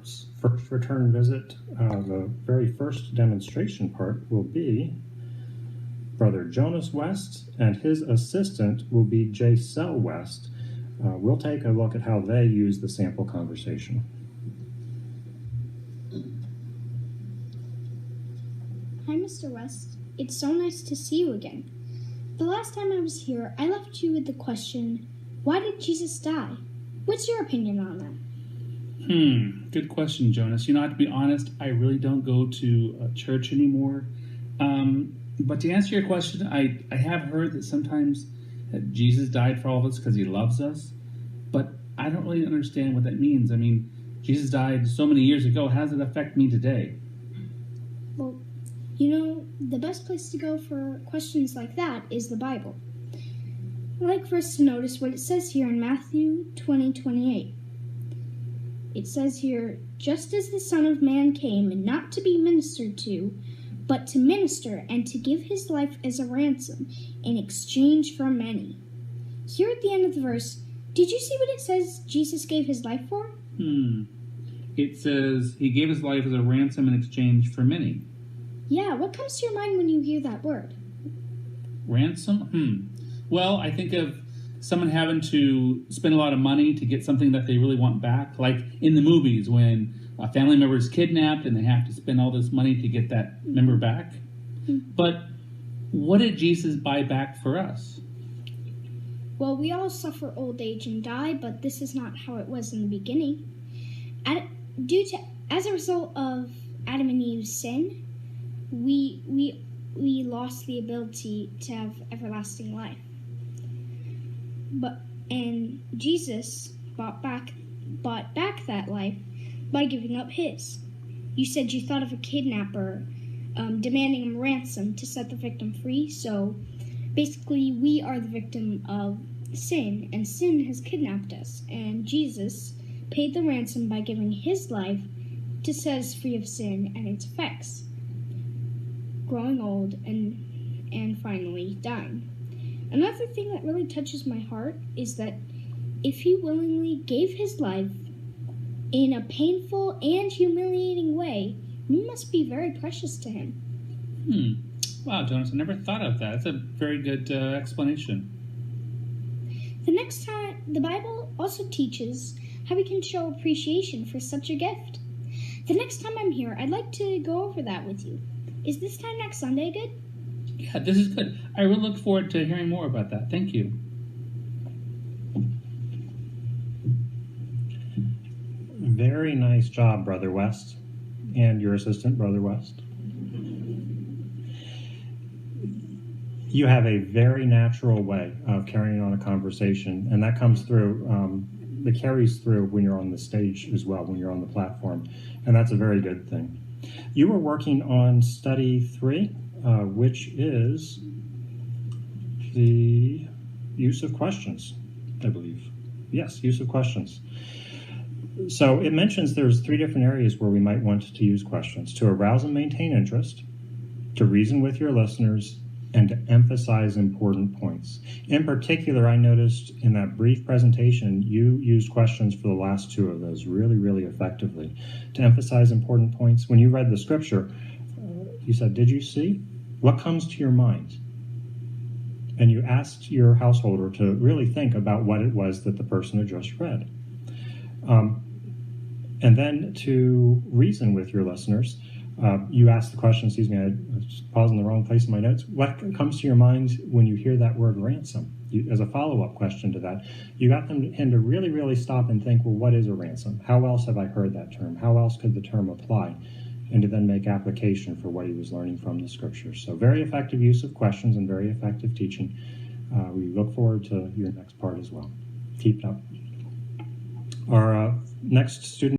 first return visit, the very first demonstration part will be Brother Jonas West, and his assistant will be J. Sel West. We'll take a look at how they use the sample conversation. Hi, Mr. West. It's so nice to see you again. The last time I was here, I left you with the question, why did Jesus die? What's your opinion on that? Good question, Jonas. To be honest, I really don't go to church anymore. But to answer your question, I have heard that sometimes that Jesus died for all of us because he loves us. But I don't really understand what that means. I mean, Jesus died so many years ago. How does it affect me today? Well, the best place to go for questions like that is the Bible. I'd like for us to notice what it says here in Matthew 20:28. It says here, just as the Son of Man came not to be ministered to, but to minister and to give his life as a ransom in exchange for many. Here at the end of the verse, did you see what it says Jesus gave his life for? It says he gave his life as a ransom in exchange for many. Yeah, what comes to your mind when you hear that word? Ransom? Well, I think of someone having to spend a lot of money to get something that they really want back. Like in the movies when a family member is kidnapped and they have to spend all this money to get that member back. But what did Jesus buy back for us? Well, we all suffer old age and die, but this is not how it was in the beginning. As a result of Adam and Eve's sin, we lost the ability to have everlasting life. And Jesus bought back that life by giving up his. You said you thought of a kidnapper demanding a ransom to set the victim free, so basically we are the victim of sin, and sin has kidnapped us, and Jesus paid the ransom by giving his life to set us free of sin and its effects, growing old and finally dying. Another thing that really touches my heart is that if he willingly gave his life in a painful and humiliating way, we must be very precious to him. Wow, Jonas, I never thought of that. That's a very good explanation. The Bible also teaches how we can show appreciation for such a gift. The next time I'm here, I'd like to go over that with you. Is this time next Sunday good? Yeah, this is good. I really look forward to hearing more about that. Thank you. Very nice job, Brother West, and your assistant, Brother West. You have a very natural way of carrying on a conversation, and that comes through, it carries through when you're on the stage as well, when you're on the platform, and that's a very good thing. You were working on study 3, which is the use of questions, I believe. Yes, use of questions. So it mentions there's 3 different areas where we might want to use questions: to arouse and maintain interest, to reason with your listeners, and to emphasize important points. In particular, I noticed in that brief presentation, you used questions for the last 2 of those really, really effectively. To emphasize important points, when you read the scripture, you said, did you see? What comes to your mind? And you asked your householder to really think about what it was that the person had just read. And then to reason with your listeners, you asked the question, I was pausing in the wrong place in my notes. What comes to your mind when you hear that word ransom? As a follow-up question to that, you got him to really, really stop and think, well, what is a ransom? How else have I heard that term? How else could the term apply? And to then make application for what he was learning from the scriptures. So very effective use of questions and very effective teaching. We look forward to your next part as well. Keep it up. Our next student